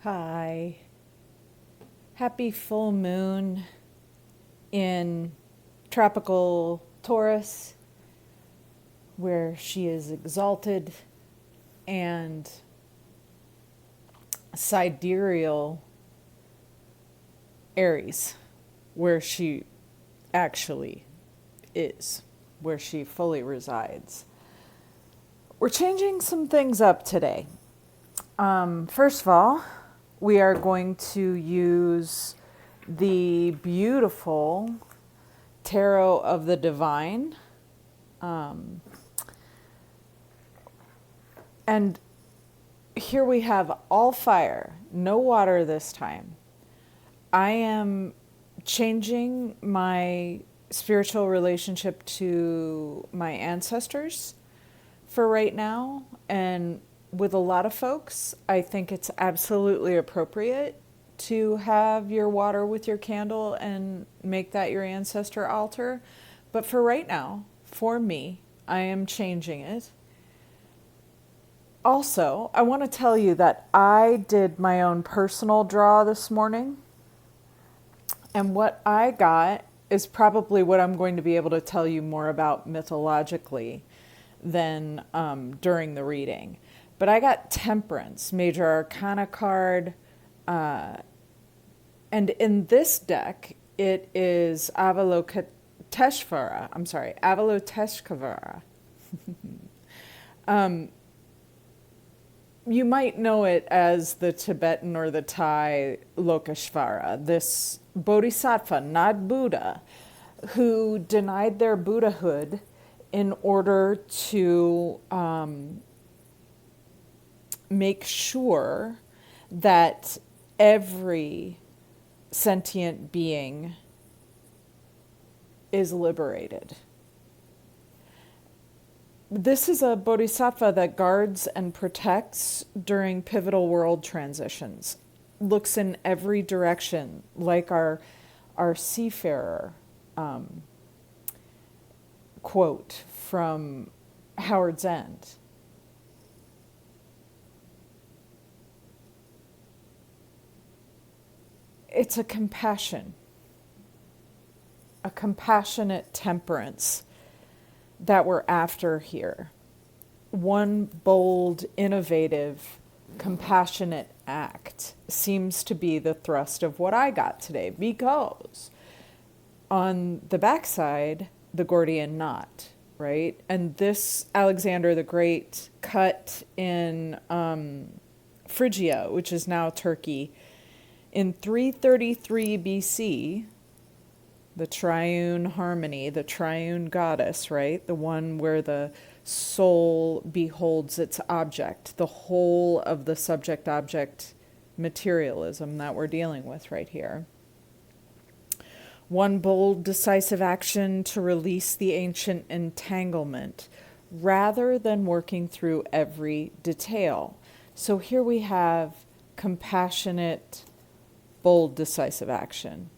Hi. Happy full moon in tropical Taurus, where she is exalted, and sidereal Aries, where she actually is, where she fully resides. We're changing some things up today. First of all, we are going to use the beautiful Tarot of the Divine. And here we have all fire, no water this time. I am changing my spiritual relationship to my ancestors for right now. And with a lot of folks, I think it's absolutely appropriate to have your water with your candle and make that your ancestor altar. But for right now, for me, I am changing it. Also, I want to tell you that I did my own personal draw this morning. And what I got is probably what I'm going to be able to tell you more about mythologically than during the reading. But I got Temperance, Major Arcana card. And in this deck, it is Avalokiteshvara. You might know it as the Tibetan or the Thai Lokeshvara, this bodhisattva, not Buddha, who denied their Buddhahood in order to make sure that every sentient being is liberated. This is a bodhisattva that guards and protects during pivotal world transitions, looks in every direction, like our seafarer quote from Howard's End. It's a compassion, a compassionate temperance that we're after here. One bold, innovative, compassionate act seems to be the thrust of what I got today, because on the backside, the Gordian knot, right? And this Alexander the Great cut in Phrygia, which is now Turkey, in 333 BC, the triune harmony, the triune goddess, right? The one where the soul beholds its object, the whole of the subject-object materialism that we're dealing with right here. One bold, decisive action to release the ancient entanglement, rather than working through every detail. So here we have compassionate, bold, decisive action.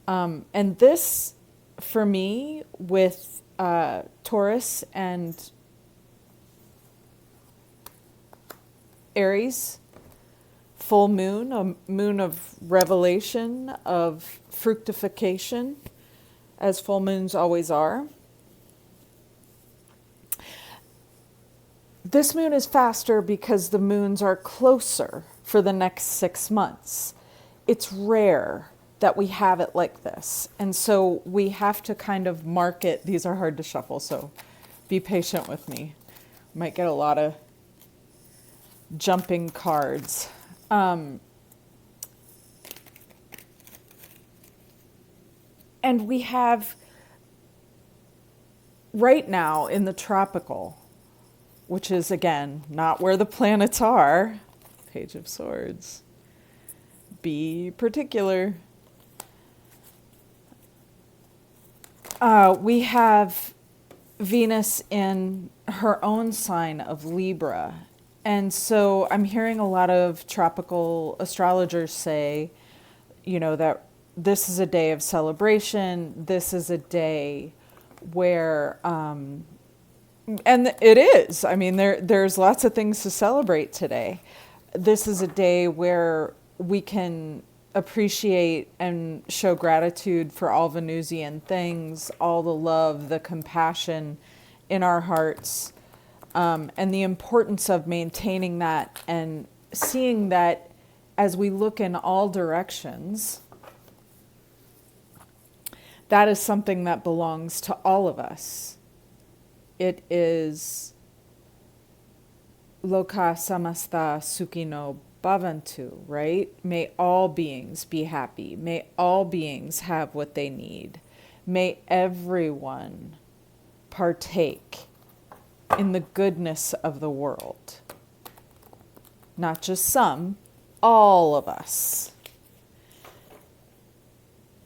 And this, for me, with Taurus and Aries, full moon, a moon of revelation, of fructification, as full moons always are. This moon is faster because the moons are closer for the next 6 months. It's rare that we have it like this. And so we have to kind of mark it. These are hard to shuffle, so be patient with me. Might get a lot of jumping cards. And we have right now in the tropical, which is, again, not where the planets are, Page of Swords. Be particular. We have Venus in her own sign of Libra. And so I'm hearing a lot of tropical astrologers say, that this is a day of celebration. This is a day where, and it is. I mean, there's lots of things to celebrate today. this is a day where we can appreciate and show gratitude for all Venusian things, all the love, the compassion in our hearts, and the importance of maintaining that and seeing that as we look in all directions, that is something that belongs to all of us. It is Loka samasta sukhino bhavantu, right? May all beings be happy. May all beings have what they need. May everyone partake in the goodness of the world. Not just some, all of us.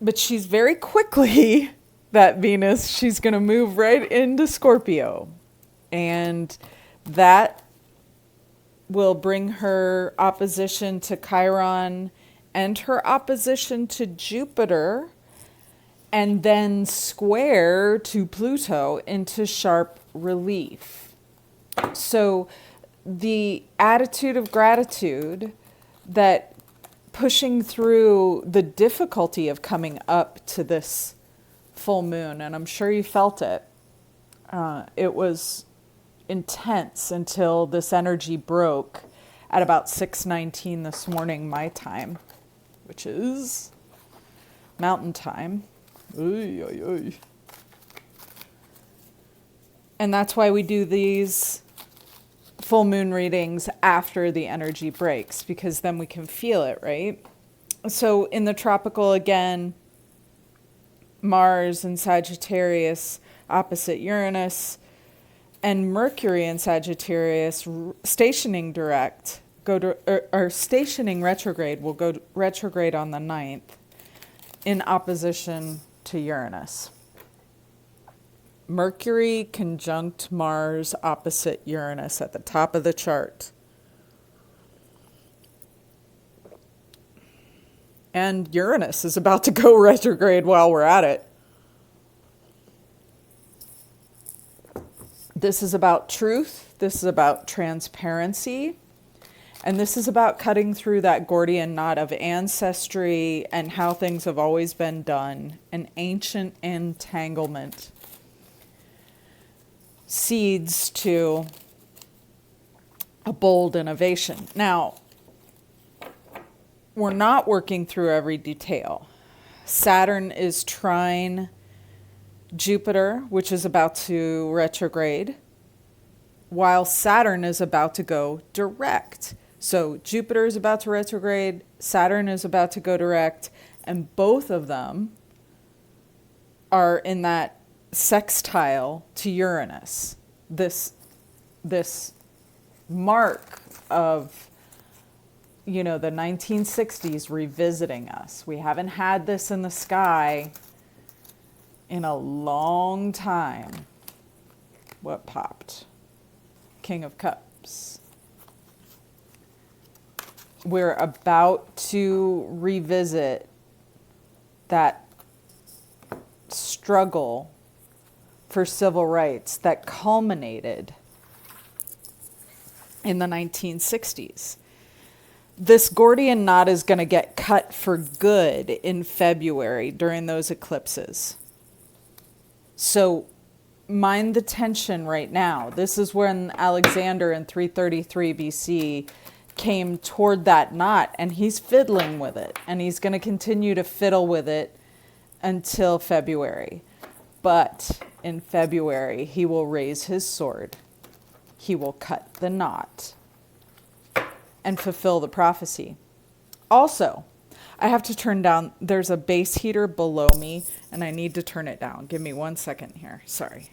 But she's very quickly, that Venus, she's going to move right into Scorpio. And that will bring her opposition to Chiron and her opposition to Jupiter, and then square to Pluto into sharp relief. So the attitude of gratitude, that pushing through the difficulty of coming up to this full moon, and I'm sure you felt it. It was intense until this energy broke at about 6:19 this morning, my time, which is mountain time. Oy, oy, oy. And that's why we do these full moon readings after the energy breaks, because then we can feel it, right? So in the tropical, again, Mars in Sagittarius opposite Uranus, and Mercury in Sagittarius stationing direct, or stationing retrograde, will go retrograde on the 9th in opposition to Uranus. Mercury conjunct Mars opposite Uranus at the top of the chart. And Uranus is about to go retrograde while we're at it. This is about truth. This is about transparency. And this is about cutting through that Gordian knot of ancestry and how things have always been done. An ancient entanglement. Seeds to a bold innovation. Now, we're not working through every detail. Saturn is trine Jupiter, which is about to retrograde, while Saturn is about to go direct. So Jupiter is about to retrograde, Saturn is about to go direct, and both of them are in that sextile to Uranus. This mark of, the 1960s revisiting us. We haven't had this in the sky in a long time. What popped? King of Cups. We're about to revisit that struggle for civil rights that culminated in the 1960s. This Gordian knot is going to get cut for good in February during those eclipses. So mind the tension right now. This is when Alexander in 333 BC came toward that knot, and he's fiddling with it, and he's going to continue to fiddle with it until February. But in February, he will raise his sword. He will cut the knot and fulfill the prophecy. Also, I have to turn down, there's a base heater below me, and I need to turn it down. Give me 1 second here. Sorry.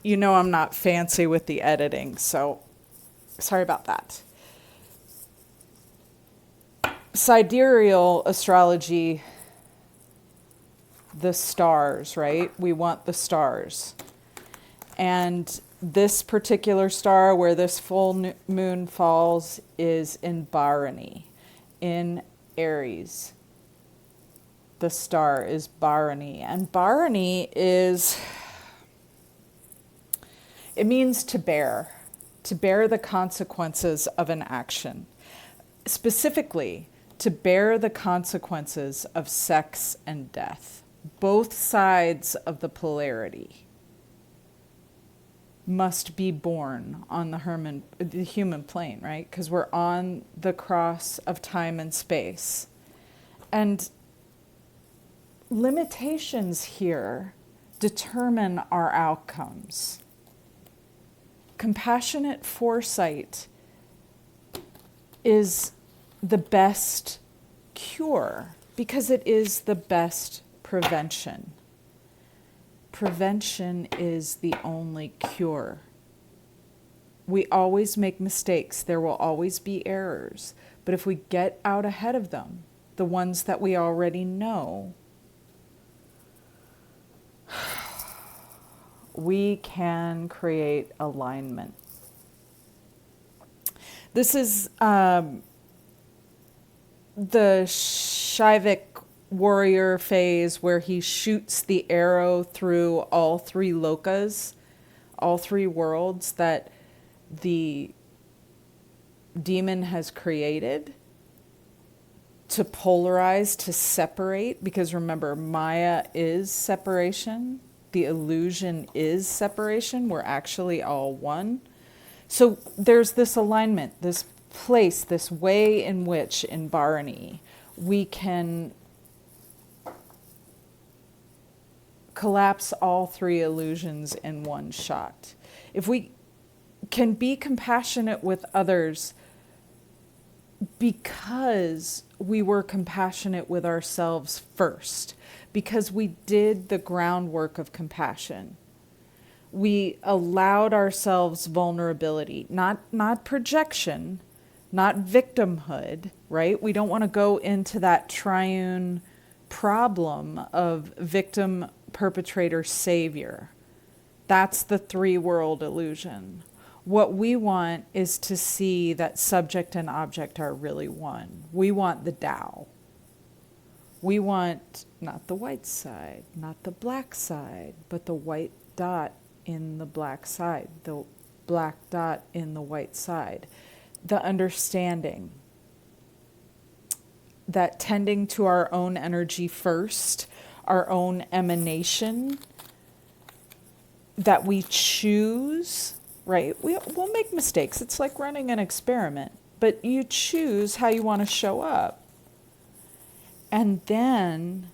I'm not fancy with the editing, so sorry about that. Sidereal astrology, the stars, right? We want the stars. And this particular star where this full moon falls is in Bharani, in Aries. The star is Bharani. And Bharani is It means to bear the consequences of an action. Specifically, to bear the consequences of sex and death. Both sides of the polarity must be borne on the human plane, right? Because we're on the cross of time and space. And limitations here determine our outcomes. Compassionate foresight is the best cure because it is the best prevention. Prevention is the only cure. We always make mistakes. There will always be errors. But if we get out ahead of them, the ones that we already know, we can create alignment. This is the Shivik warrior phase where he shoots the arrow through all three lokas, all three worlds that the demon has created to polarize, to separate, because remember, Maya is separation. The illusion is separation. We're actually all one. So there's this alignment, this place, this way in which in Bharani we can collapse all three illusions in one shot. If we can be compassionate with others because we were compassionate with ourselves first, because we did the groundwork of compassion. We allowed ourselves vulnerability, not projection, not victimhood, right? We don't want to go into that triune problem of victim, perpetrator, savior. That's the three-world illusion. What we want is to see that subject and object are really one. We want the Tao. We want not the white side, not the black side, but the white dot in the black side, the black dot in the white side. The understanding that tending to our own energy first, our own emanation, that we choose, right? We'll make mistakes. It's like running an experiment, but you choose how you want to show up. And then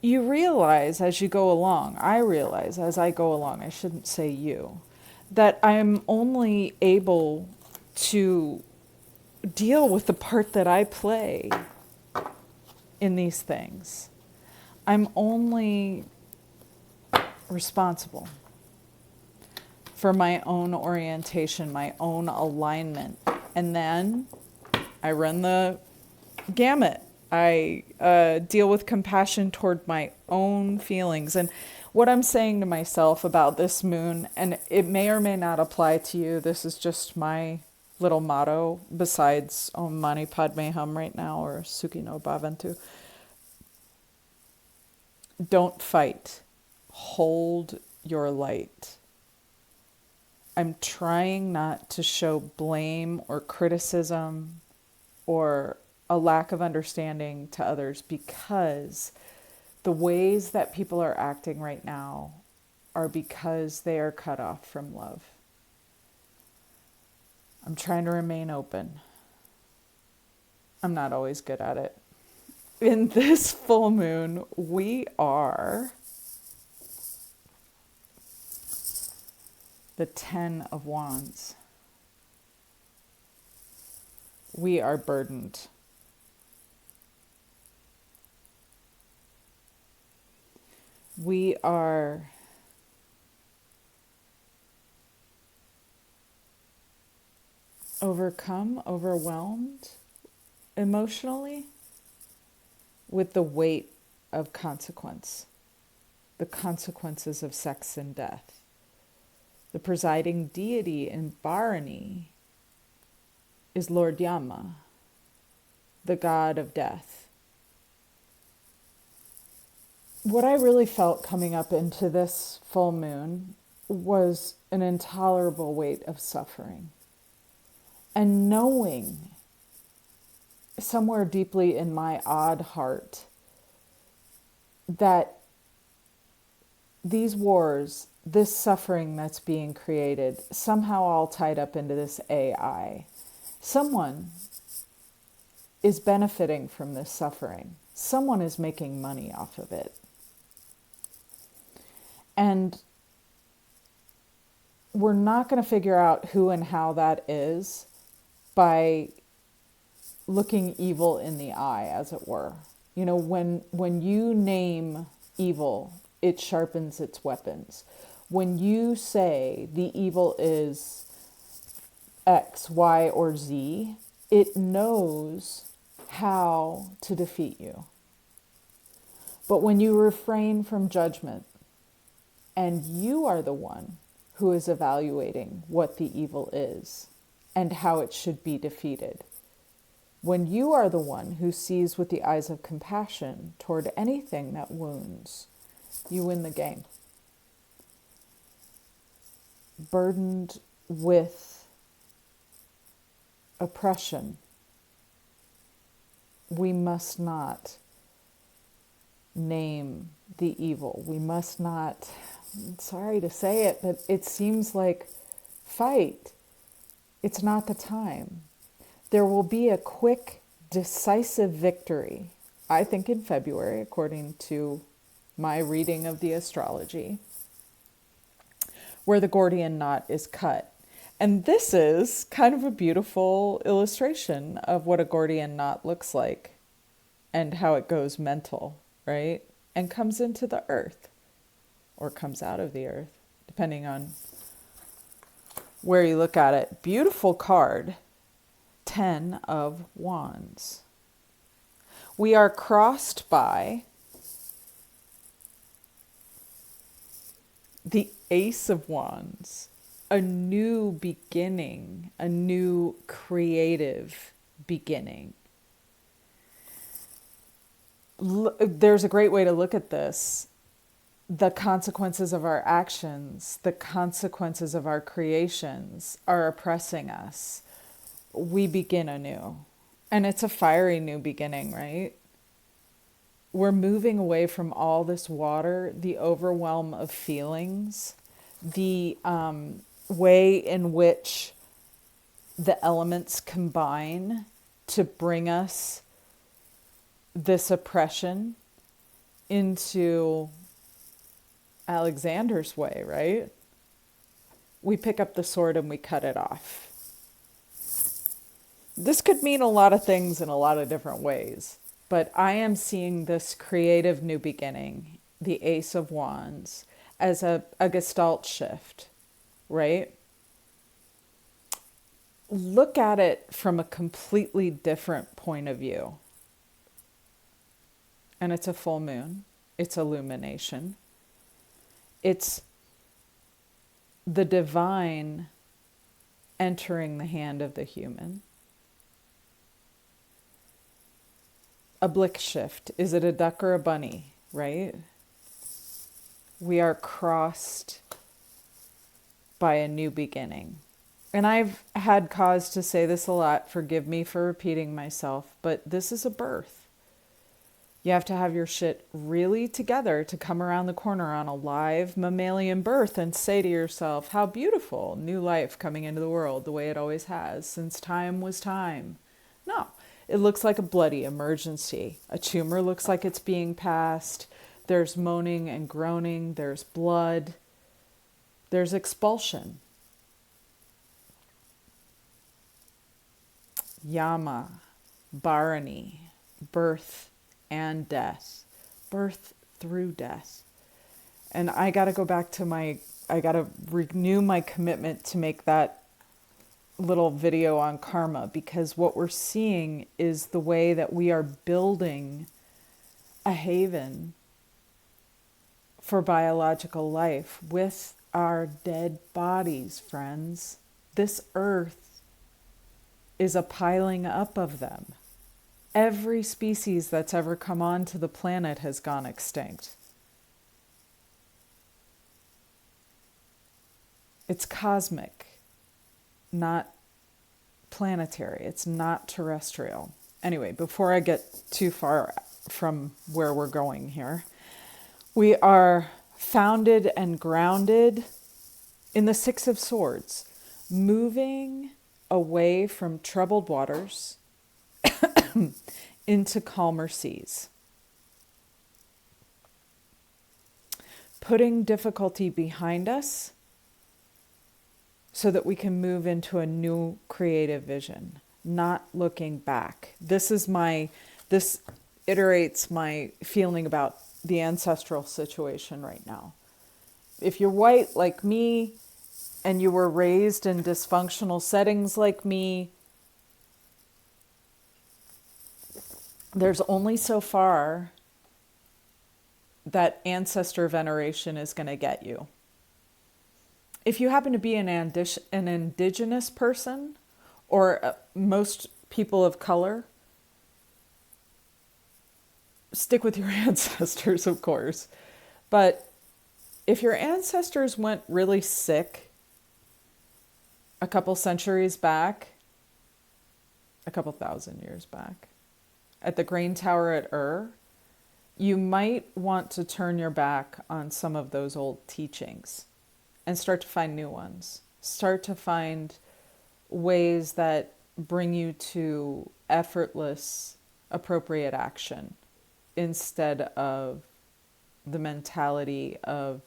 you realize as you go along, I realize as I go along, I shouldn't say you, that I'm only able to deal with the part that I play in these things. I'm only responsible for my own orientation, my own alignment. And then I run the gamut. I deal with compassion toward my own feelings. And what I'm saying to myself about this moon, and it may or may not apply to you, this is just my little motto besides Om Mani Padme Hum right now or Sukhino Bhavantu. Don't fight. Hold your light. I'm trying not to show blame or criticism or a lack of understanding to others because the ways that people are acting right now are because they are cut off from love. I'm trying to remain open. I'm not always good at it. In this full moon, we are the 10 of Wands. We are burdened. We are overcome, overwhelmed emotionally with the weight of consequence, the consequences of sex and death. The presiding deity in Bharani is Lord Yama, the god of death. What I really felt coming up into this full moon was an intolerable weight of suffering. And knowing somewhere deeply in my odd heart that these wars, this suffering that's being created, somehow all tied up into this AI. Someone is benefiting from this suffering. Someone is making money off of it. And we're not going to figure out who and how that is by looking evil in the eye, as it were. You know, when you name evil, it sharpens its weapons. When you say the evil is X, Y, or Z, it knows how to defeat you. But when you refrain from judgment, and you are the one who is evaluating what the evil is and how it should be defeated, when you are the one who sees with the eyes of compassion toward anything that wounds, you win the game. Burdened with oppression, we must not name the evil. We must not, I'm sorry to say it, but it seems like fight. It's not the time. There will be a quick, decisive victory, I think in February, according to my reading of the astrology, where the Gordian knot is cut. And this is kind of a beautiful illustration of what a Gordian knot looks like and how it goes mental, right? And comes into the earth, or comes out of the earth, depending on where you look at it. Beautiful card, 10 of Wands. We are crossed by the Ace of Wands, a new beginning, a new creative beginning. There's a great way to look at this. The consequences of our actions, the consequences of our creations are oppressing us. We begin anew. And it's a fiery new beginning, right? We're moving away from all this water, the overwhelm of feelings, the way in which the elements combine to bring us this oppression, into Alexander's way, right? We pick up the sword and we cut it off. This could mean a lot of things in a lot of different ways, but I am seeing this creative new beginning, the Ace of Wands, as a gestalt shift, right? Look at it from a completely different point of view. And it's a full moon. It's illumination. It's the divine entering the hand of the human. A blick shift. Is it a duck or a bunny, right? We are crossed by a new beginning. And I've had cause to say this a lot. Forgive me for repeating myself, but this is a birth. You have to have your shit really together to come around the corner on a live mammalian birth and say to yourself, how beautiful, new life coming into the world the way it always has since time was time. No, it looks like a bloody emergency. A tumor looks like it's being passed. There's moaning and groaning. There's blood. There's expulsion. Yama, Bharani, birth and death, birth through death. And I got to go back to I got to renew my commitment to make that little video on karma, because what we're seeing is the way that we are building a haven for biological life with our dead bodies, friends. This earth is a piling up of them. Every species that's ever come onto the planet has gone extinct. It's cosmic, not planetary. It's not terrestrial. Anyway, before I get too far from where we're going here, we are founded and grounded in the Six of Swords, moving away from troubled waters into calmer seas. Putting difficulty behind us so that we can move into a new creative vision, not looking back. This iterates my feeling about the ancestral situation right now. If you're white like me and you were raised in dysfunctional settings like me, there's only so far that ancestor veneration is going to get you. If you happen to be an indigenous person, or most people of color, stick with your ancestors, of course. But if your ancestors went really sick a couple centuries back, a couple thousand years back, at the grain tower at Ur, you might want to turn your back on some of those old teachings and start to find new ones. Start to find ways that bring you to effortless, appropriate action instead of the mentality of,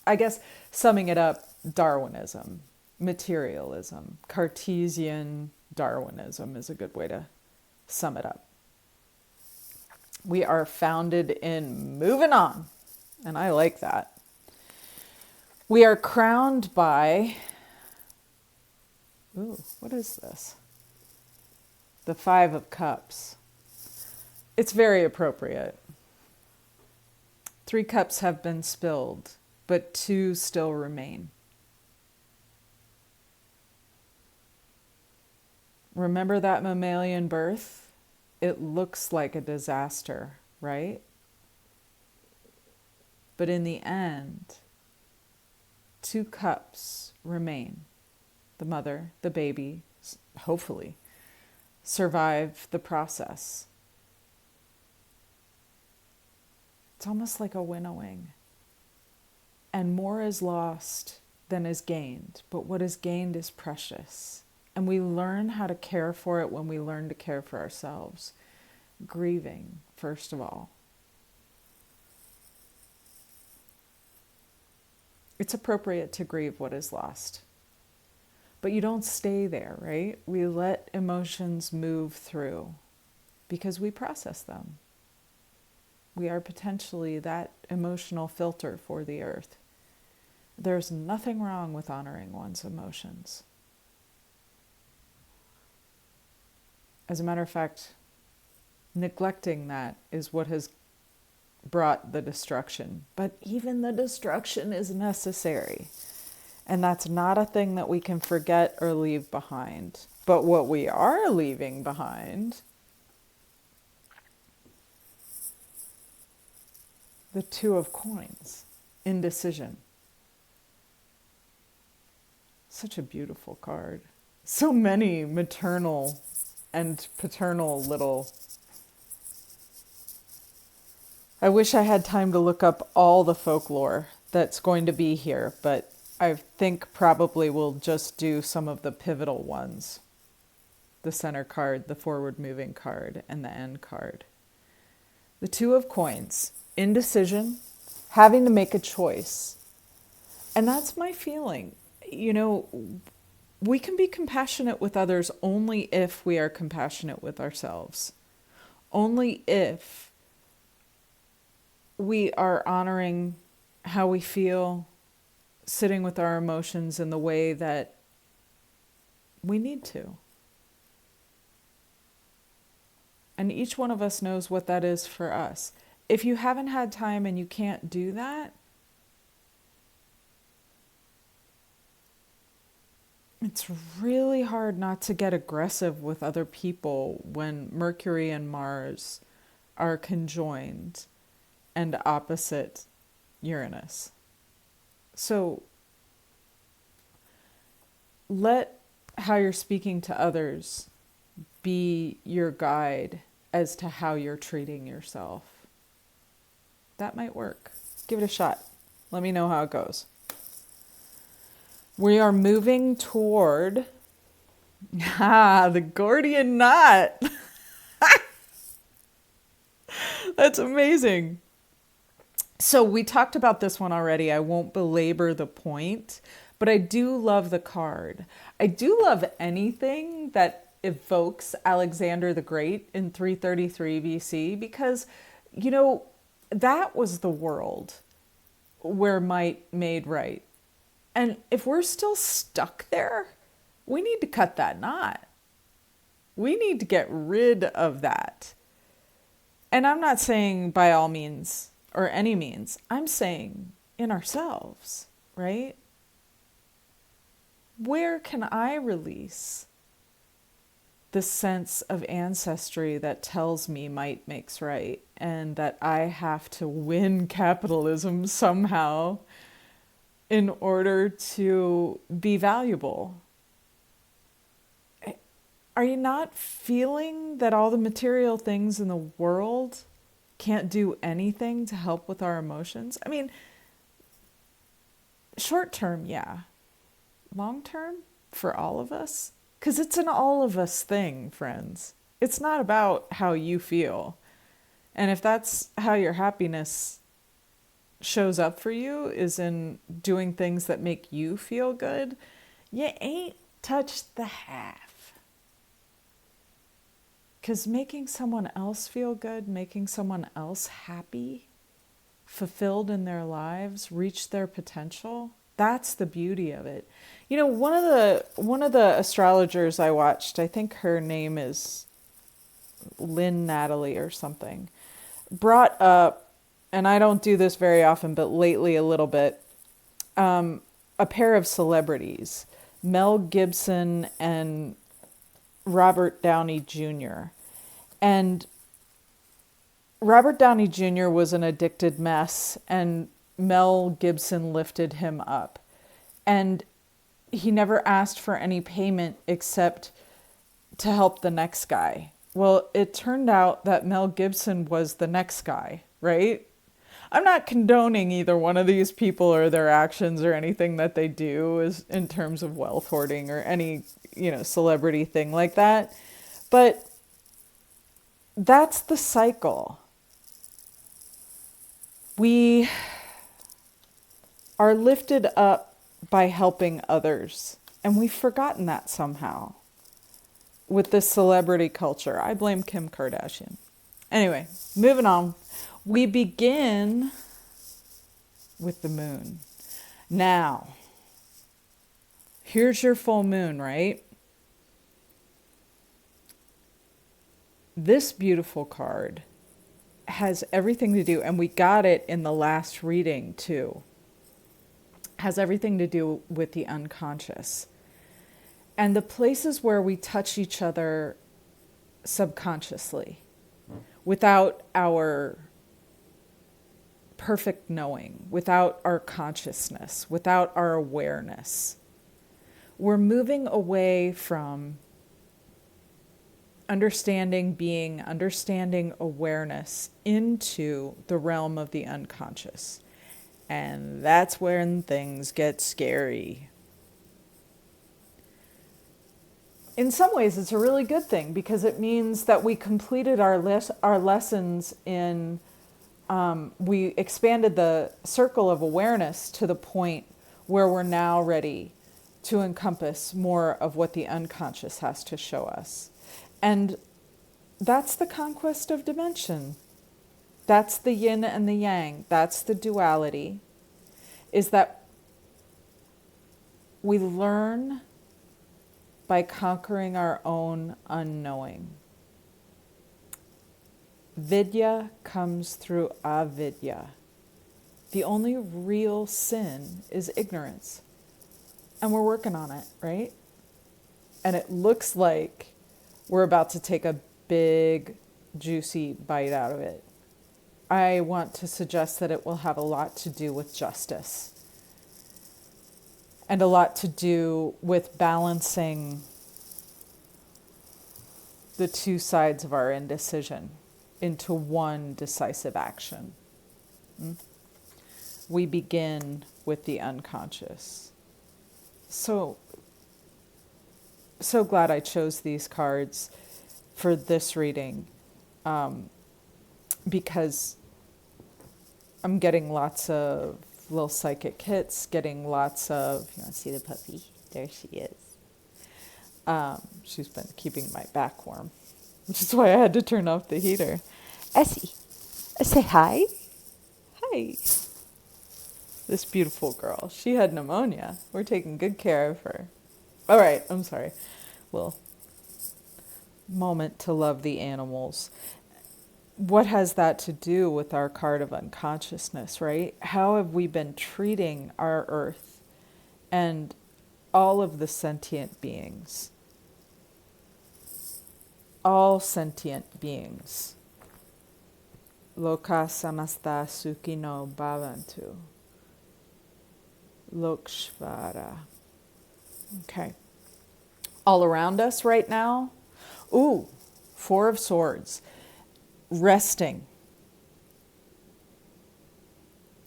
I guess, summing it up, Darwinism, materialism, Cartesian Darwinism is a good way to sum it up. We are founded in moving on, and I like that. We are crowned by, what is this? The Five of Cups. It's very appropriate. 3 cups have been spilled, but 2 still remain. Remember that mammalian birth? It looks like a disaster, right? But in the end, 2 cups remain. The mother, the baby, hopefully, survive the process. It's almost like a winnowing. And more is lost than is gained. But what is gained is precious. And we learn how to care for it when we learn to care for ourselves. Grieving, first of all. It's appropriate to grieve what is lost. But you don't stay there, right? We let emotions move through because we process them. We are potentially that emotional filter for the earth. There's nothing wrong with honoring one's emotions. As a matter of fact, neglecting that is what has brought the destruction. But even the destruction is necessary. And that's not a thing that we can forget or leave behind. But what we are leaving behind, the 2 of Coins, Indecision. Such a beautiful card. So many maternal and paternal little... I wish I had time to look up all the folklore that's going to be here, but I think probably we'll just do some of the pivotal ones. The center card, the forward moving card, and the end card. The 2 of Coins, indecision, having to make a choice. And that's my feeling. You know, we can be compassionate with others only if we are compassionate with ourselves. Only if we are honoring how we feel, sitting with our emotions in the way that we need to. And each one of us knows what that is for us. If you haven't had time and you can't do that, it's really hard not to get aggressive with other people when Mercury and Mars are conjoined and opposite Uranus. So let how you're speaking to others be your guide as to how you're treating yourself. That might work. Give it a shot. Let me know how it goes. We are moving toward the Gordian knot. That's amazing. So we talked about this one already. I won't belabor the point, but I do love the card. I do love anything that evokes Alexander the Great in 333 BC because, you know, that was the world where might made right. And if we're still stuck there, we need to cut that knot. We need to get rid of that. And I'm not saying by all means or any means. I'm saying in ourselves, right? Where can I release the sense of ancestry that tells me might makes right and that I have to win capitalism somehow in order to be valuable? Are you not feeling that all the material things in the world can't do anything to help with our emotions? I mean, short term, yeah. Long term, for all of us? Because it's an all of us thing, friends. It's not about how you feel. And if that's how your happiness shows up for you, is in doing things that make you feel good, you ain't touched the half. Because making someone else feel good, making someone else happy, fulfilled in their lives, reach their potential, that's the beauty of it. You know, one of the astrologers I watched, I think her name is Lynn Natalie or something, brought up, and I don't do this very often, but lately a little bit, a pair of celebrities, Mel Gibson and Robert Downey Jr. And Robert Downey Jr. was an addicted mess, and Mel Gibson lifted him up. And he never asked for any payment except to help the next guy. Well, it turned out that Mel Gibson was the next guy, right? I'm not condoning either one of these people or their actions or anything that they do is in terms of wealth hoarding or any, celebrity thing like that. But that's the cycle. We are lifted up by helping others, and we've forgotten that somehow with this celebrity culture. I blame Kim Kardashian. Anyway, moving on. We begin with the moon. Now, here's your full moon, right? This beautiful card has everything to do, and we got it in the last reading too, has everything to do with the unconscious. And the places where we touch each other subconsciously, without our perfect knowing, without our consciousness, without our awareness. We're moving away from understanding being, understanding awareness into the realm of the unconscious. And that's when things get scary. In some ways, it's a really good thing because it means that we completed our lessons in, we expanded the circle of awareness to the point where we're now ready to encompass more of what the unconscious has to show us. And that's the conquest of dimension. That's the yin and the yang. That's the duality, is that we learn by conquering our own unknowing. Vidya comes through avidya. The only real sin is ignorance. And we're working on it, right? And it looks like we're about to take a big, juicy bite out of it. I want to suggest that it will have a lot to do with justice. and a lot to do with balancing the two sides of our indecision into one decisive action. We begin with the unconscious. So glad I chose these cards for this reading, because I'm getting lots of little psychic hits, getting lots of, you want to see the puppy? There she is. She's been keeping my back warm, which is why I had to turn off the heater. Essie, say hi. Hi. This beautiful girl. She had pneumonia. We're taking good care of her. All right, I'm sorry. Well, moment to love the animals. What has that to do with our card of unconsciousness, right? How have we been treating our earth and all of the sentient beings? All sentient beings. Loka samasta sukhino bhavantu. Lokshvara. Okay. All around us right now. Ooh, Four of Swords. Resting.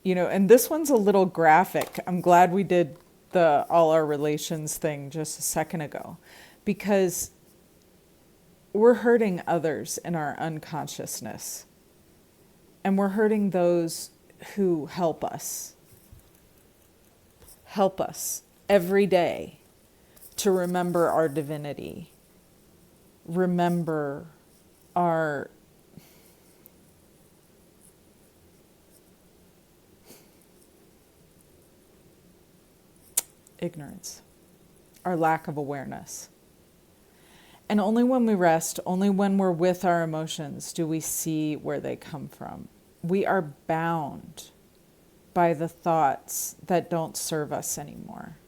You know, and this one's a little graphic. I'm glad we did the all our relations thing just a second ago, because we're hurting others in our unconsciousness. And we're hurting those who help us. Help us every day to remember our divinity. Remember our ignorance, our lack of awareness. And only when we rest, only when we're with our emotions, do we see where they come from. We are bound by the thoughts that don't serve us anymore.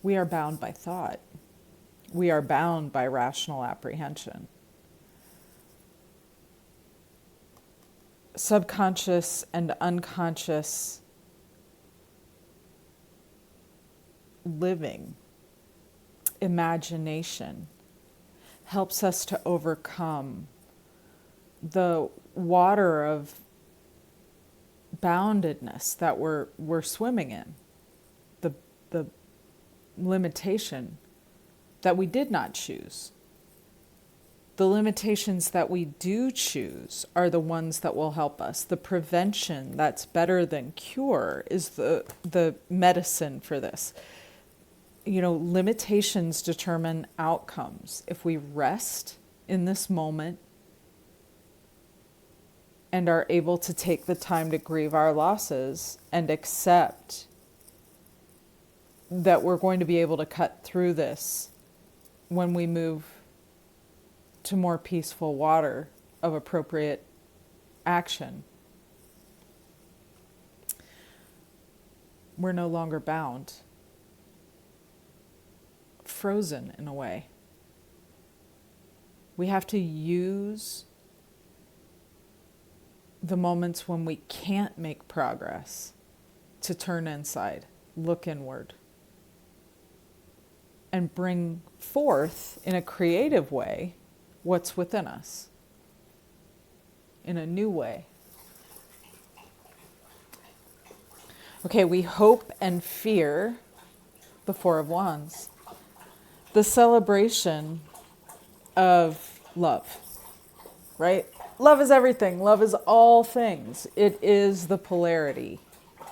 We are bound by thought. We are bound by rational apprehension. Subconscious and unconscious living, imagination, helps us to overcome the water of boundedness that we're swimming in, the limitation that we did not choose. The limitations that we do choose are the ones that will help us. The prevention that's better than cure is the medicine for this. You know, limitations determine outcomes. If we rest in this moment and are able to take the time to grieve our losses and accept that we're going to be able to cut through this when we move to more peaceful water of appropriate action, we're no longer bound. Frozen in a way. We have to use the moments when we can't make progress to turn inside, look inward, and bring forth in a creative way what's within us in a new way. Okay, we hope and fear the Four of Wands. The celebration of love, right? Love is everything. Love is all things. It is the polarity.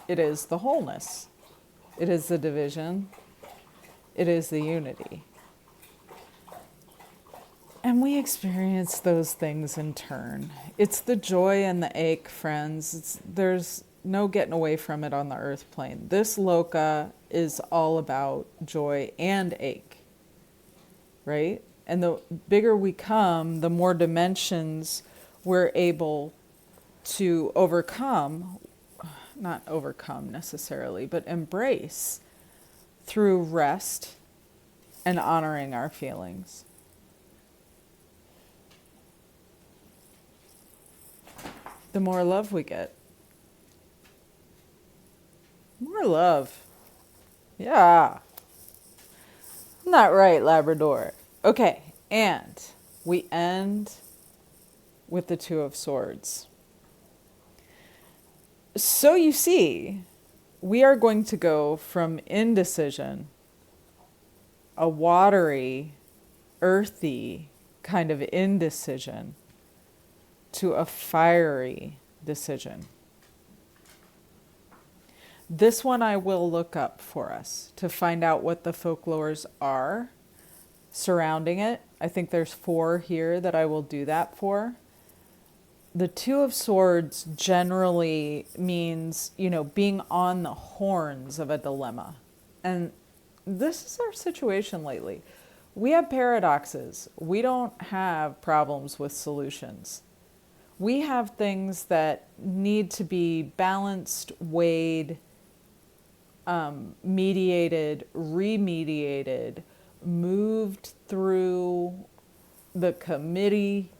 It is the wholeness. It is the division. It is the unity. And we experience those things in turn. It's the joy and the ache, friends. There's no getting away from it on the earth plane. This loka is all about joy and ache, right? And the bigger we come, the more dimensions we're able to overcome, not overcome necessarily, but embrace through rest and honoring our feelings. The more love we get. More love. Yeah. Isn't that right, Labrador? Okay, and we end with the Two of Swords. So you see, we are going to go from indecision, a watery, earthy kind of indecision, to a fiery decision. This one I will look up for us to find out what the folklores are surrounding it. I think there's 4 here that I will do that for. The Two of Swords generally means, being on the horns of a dilemma. And this is our situation lately. We have paradoxes. We don't have problems with solutions. We have things that need to be balanced, weighed, mediated, remediated, moved through the committee,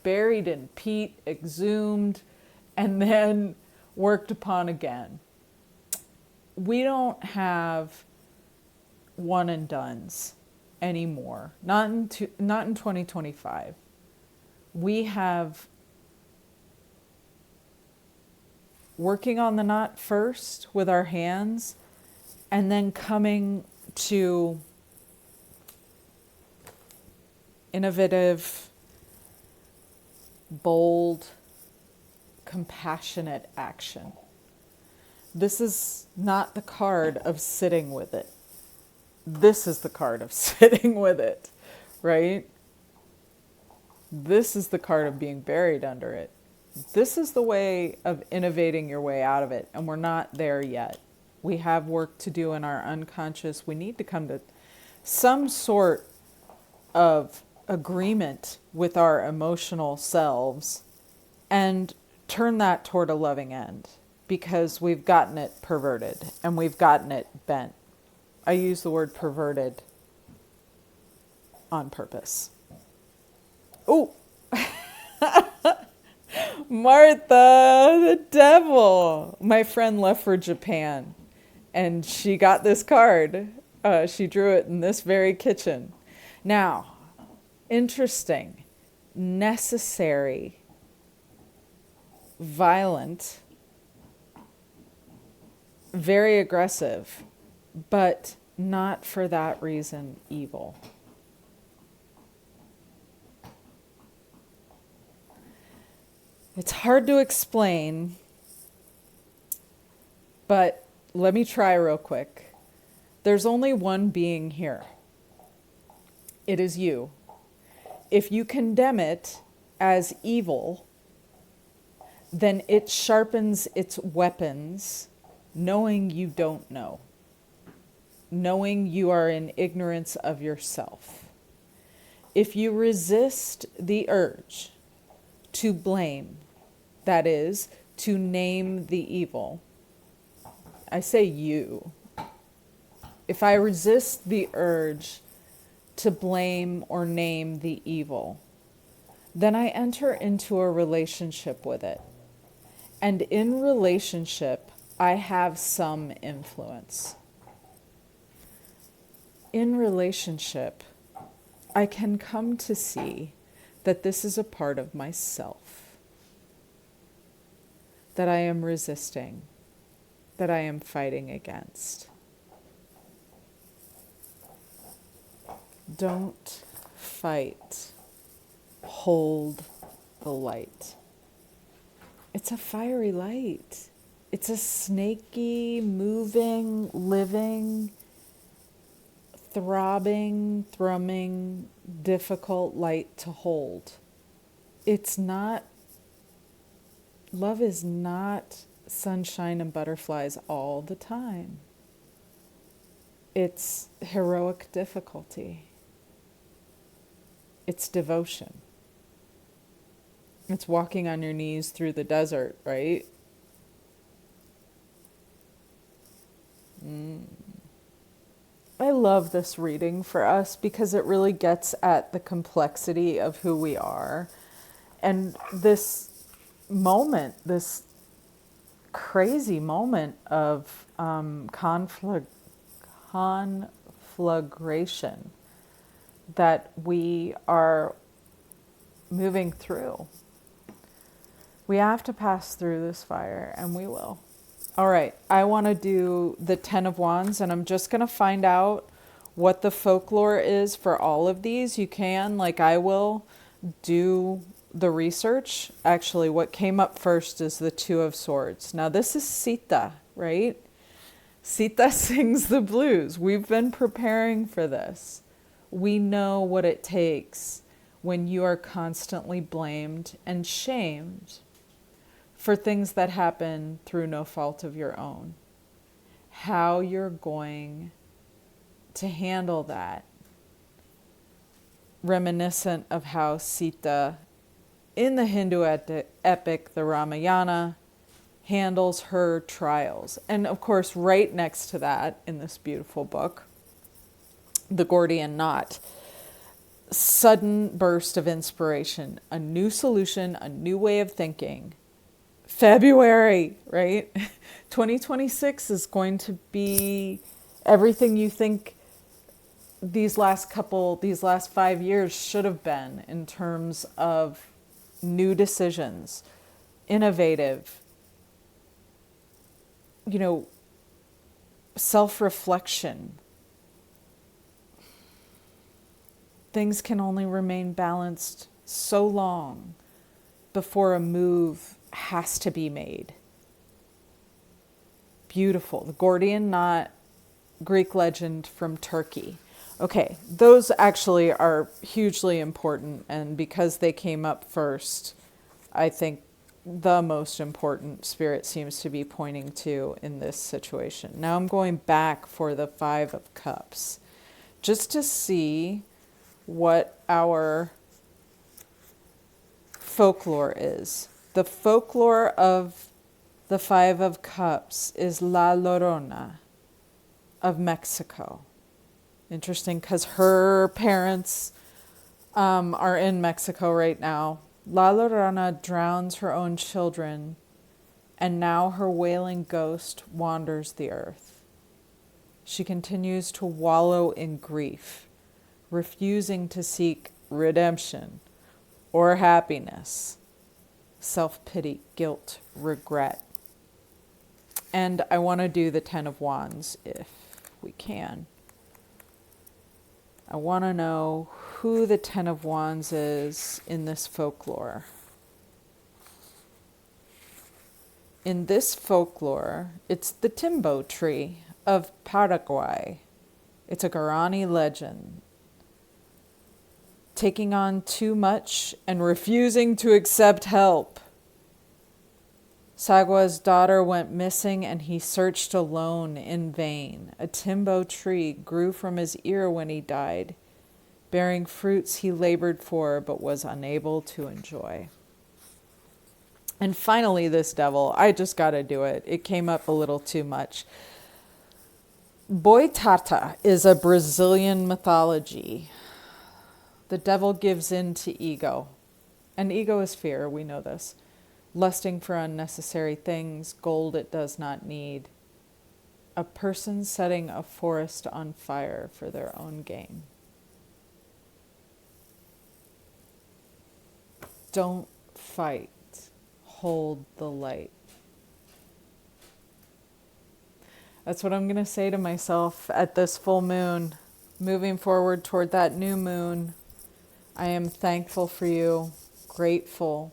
buried in peat, exhumed, and then worked upon again. We don't have one and dones anymore. Not in 2025. We have working on the knot first with our hands, and then coming to innovative, bold, compassionate action. This is not the card of sitting with it. This is the card of sitting with it, right? This is the card of being buried under it. This is the way of innovating your way out of it, and we're not there yet. We have work to do in our unconscious. We need to come to some sort of agreement with our emotional selves and turn that toward a loving end, because we've gotten it perverted and we've gotten it bent. I use the word perverted on purpose. Oh, Martha, the devil. My friend left for Japan and she got this card. She drew it in this very kitchen. Now, interesting, necessary, violent, very aggressive, but not for that reason evil. It's hard to explain, but let me try real quick. There's only one being here. It is you. If you condemn it as evil, then it sharpens its weapons, knowing you don't know, knowing you are in ignorance of yourself. If you resist the urge to blame, that is, to name the evil, I say you. If I resist the urge to blame or name the evil, then I enter into a relationship with it. And in relationship, I have some influence. In relationship, I can come to see that this is a part of myself, that I am resisting, that I am fighting against. Don't fight. Hold the light. It's a fiery light. It's a snaky, moving, living, throbbing, thrumming, difficult light to hold. It's not, love is not sunshine and butterflies all the time. It's heroic difficulty. It's devotion. It's walking on your knees through the desert, right? I love this reading for us because it really gets at the complexity of who we are. And this moment, this crazy moment of conflict, conflagration that we are moving through. We have to pass through this fire, and we will. All right, I want to do the 10 of Wands, and I'm just going to find out what the folklore is for all of these. You can, like I will, do the research. Actually, what came up first is the Two of Swords. Now, this is Sita, right? Sita sings the blues. We've been preparing for this. We know what it takes when you are constantly blamed and shamed for things that happen through no fault of your own. How you're going to handle that. Reminiscent of how Sita, in the Hindu epic, the Ramayana, handles her trials. And of course, right next to that, in this beautiful book, the Gordian knot. Sudden burst of inspiration, a new solution, a new way of thinking. February, right? 2026 is going to be everything you think these last 5 years should have been in terms of new decisions, innovative, self-reflection. Things can only remain balanced so long before a move has to be made. Beautiful. The Gordian knot, Greek legend from Turkey. Okay, those actually are hugely important, and because they came up first, I think the most important Spirit seems to be pointing to in this situation. Now I'm going back for the Five of Cups, just to see what our folklore is. The folklore of the Five of Cups is La Llorona of Mexico. Interesting, because her parents are in Mexico right now. La Llorona drowns her own children, and now her wailing ghost wanders the earth. She continues to wallow in grief, refusing to seek redemption or happiness, self-pity, guilt, regret. And I want to do the 10 of Wands if we can. I want to know who the 10 of Wands is in this folklore. In this folklore, it's the Timbo tree of Paraguay. It's a Guarani legend. Taking on too much and refusing to accept help. Sagua's daughter went missing and he searched alone in vain. A Timbo tree grew from his ear when he died, bearing fruits he labored for but was unable to enjoy. And finally, this devil, I just got to do it. It came up a little too much. Boitata is a Brazilian mythology. The devil gives in to ego. And ego is fear, we know this. Lusting for unnecessary things, gold it does not need. A person setting a forest on fire for their own gain. Don't fight. Hold the light. That's what I'm going to say to myself at this full moon. Moving forward toward that new moon, I am thankful for you, grateful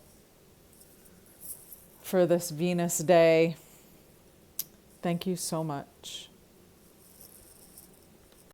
for this Venus day. Thank you so much.